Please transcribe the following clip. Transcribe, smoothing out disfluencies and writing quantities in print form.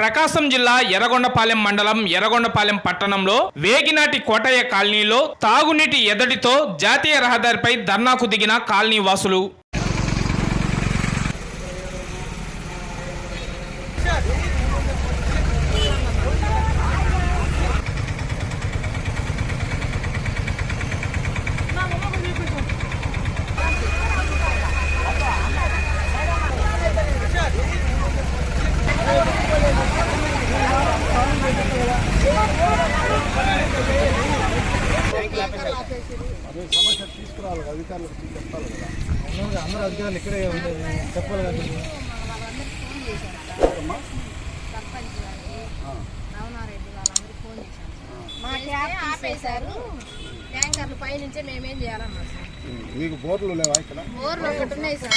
ప్రకాశం జిల్లా ఎర్రగొండపాలెం మండలం ఎర్రగొండపాలెం పట్టణంలో వేగినాటి కోటయ్య కాలనీలో తాగునీటి ఎద్దడితో జాతీయ రహదారిపై ధర్నాకు దిగిన కాలనీ వాసులు. సమస్య తీసుకురావాలి, అధికారులకు చెప్పాలి కదా. అందరూ అధికారులు ఇక్కడే చెప్పాలి కదా. ట్యాంకర్లు పైనుంచే మేమేం చేయాలన్నా సార్. మీకు బోర్లు లేవా ఇక్కడ? బోర్లు ఒకటి ఉన్నాయి సార్.